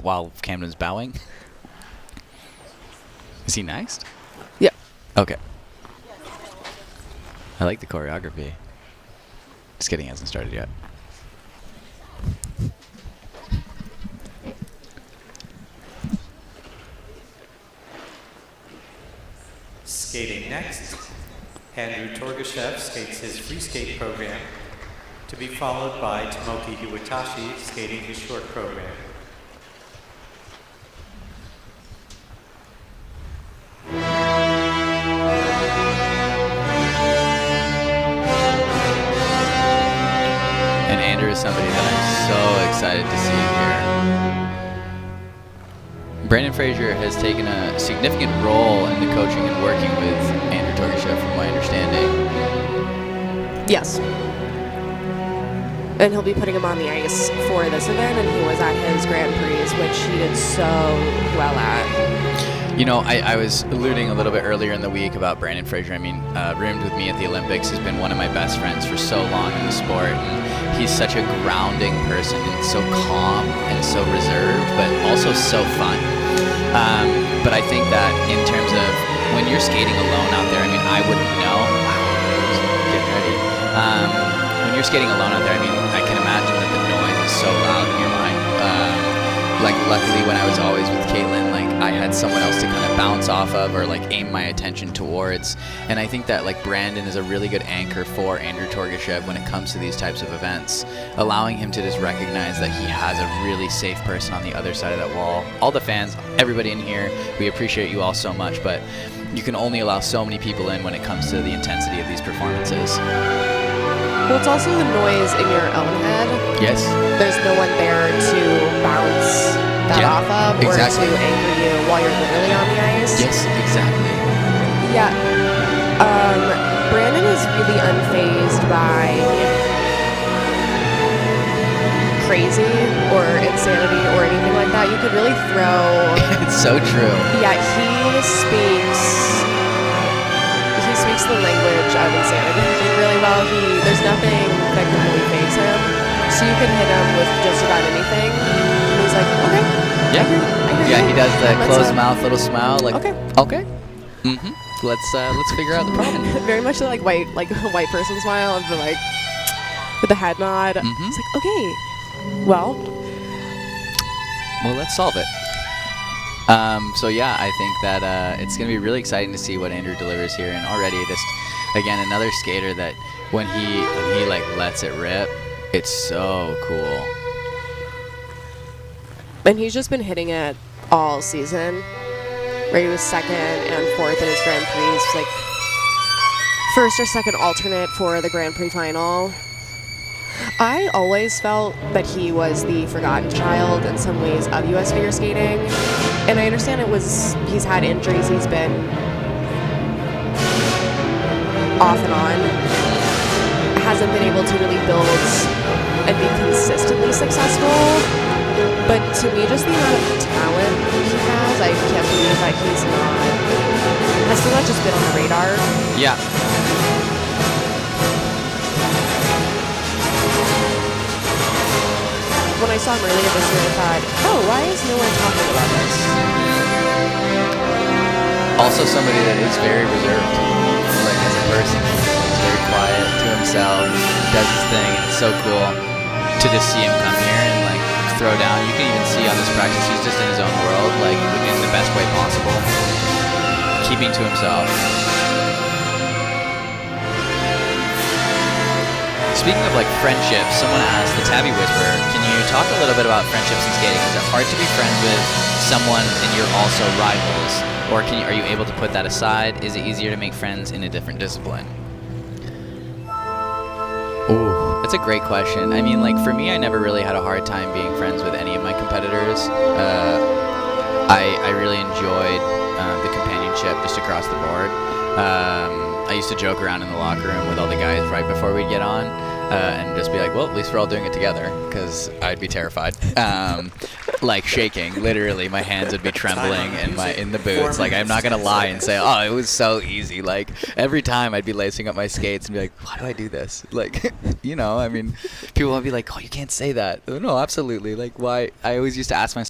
while Camden's bowing. Is he next? Yeah. Okay. I like the choreography. Just kidding, hasn't started yet. Skating next, Andrew Torgashev skates his free skate program, to be followed by Tomoki Iwatashi skating his short program. And Andrew is somebody that I'm so excited to see here. Brandon Frazier has taken a significant role in the coaching and working with Andrew Torgashev, from my understanding. Yes. And he'll be putting him on the ice for this event, and he was at his Grand Prix, which he did so well at. You know, I was alluding a little bit earlier in the week about Brandon Frazier. I mean, roomed with me at the Olympics, has been one of my best friends for so long in the sport. And he's such a grounding person, and so calm and so reserved, but also so fun. But I think that in terms of when you're skating alone out there, I mean, I wouldn't know. Wow, getting ready. When you're skating alone out there, I mean, I can imagine that the noise is so loud in your mind. Like, luckily, when I was always with Caitlin, like, I had someone else to kind of bounce off of or, like, aim my attention towards. And I think that, like, Brandon is a really good anchor for Andrew Torgashev when it comes to these types of events, allowing him to just recognize that he has a really safe person on the other side of that wall. All the fans, everybody in here, we appreciate you all so much, but you can only allow so many people in when it comes to the intensity of these performances. Well, it's also the noise in your own head. Yes. There's no one there to bounce that off of or to anchor you while you're literally on the ice. Yes, exactly. Yeah. Brandon is really unfazed by crazy or insanity or anything like that. You could really throw... It's so true. Yeah, he speaks the language of insanity really well. There's nothing that can really faze him. So you can hit him with just about anything. And he's like, okay. Yeah. I hear Yeah, you. he does the closed mouth little smile, like, okay. Mm-hmm. Let's figure out the problem. Very much like a white person smile of the like with the head nod. Mm-hmm. It's like, okay. Well, let's solve it. So yeah, I think that it's going to be really exciting to see what Andrew delivers here. And already, just again, another skater that when he like lets it rip, it's so cool. And he's just been hitting it all season. Where he was second and fourth in his Grand Prix. He's like first or second alternate for the Grand Prix final. I always felt that he was the forgotten child in some ways of U.S. figure skating. And I understand he's had injuries, he's been off and on. Hasn't been able to really build and be consistently successful. But to me, just the amount of talent he has, I can't believe that has still not just been on the radar. Yeah. When I saw him earlier this year, I thought, oh, why is no one talking about this? Also somebody that is very reserved, like as a person. He's very quiet to himself, does his thing, and it's so cool to just see him come here and like throw down. You can even see on this practice, he's just in his own world, like in the best way possible, keeping to himself. Speaking of like friendships, someone asked, the Tabby Whisperer, can you talk a little bit about friendships in skating? Is it hard to be friends with someone and you're also rivals? Or are you able to put that aside? Is it easier to make friends in a different discipline? Ooh, that's a great question. I mean, like for me, I never really had a hard time being friends with any of my competitors. I really enjoyed the companionship just across the board. I used to joke around in the locker room with all the guys right before we'd get on and just be like, well, at least we're all doing it together, because I'd be terrified. Like shaking, literally, my hands would be trembling in the boots. Like, I'm not going to lie and say, oh, it was so easy. Like, every time I'd be lacing up my skates and be like, why do I do this? Like, you know, I mean, people would be like, oh, you can't say that. No, absolutely. Like, why? I always used to ask myself,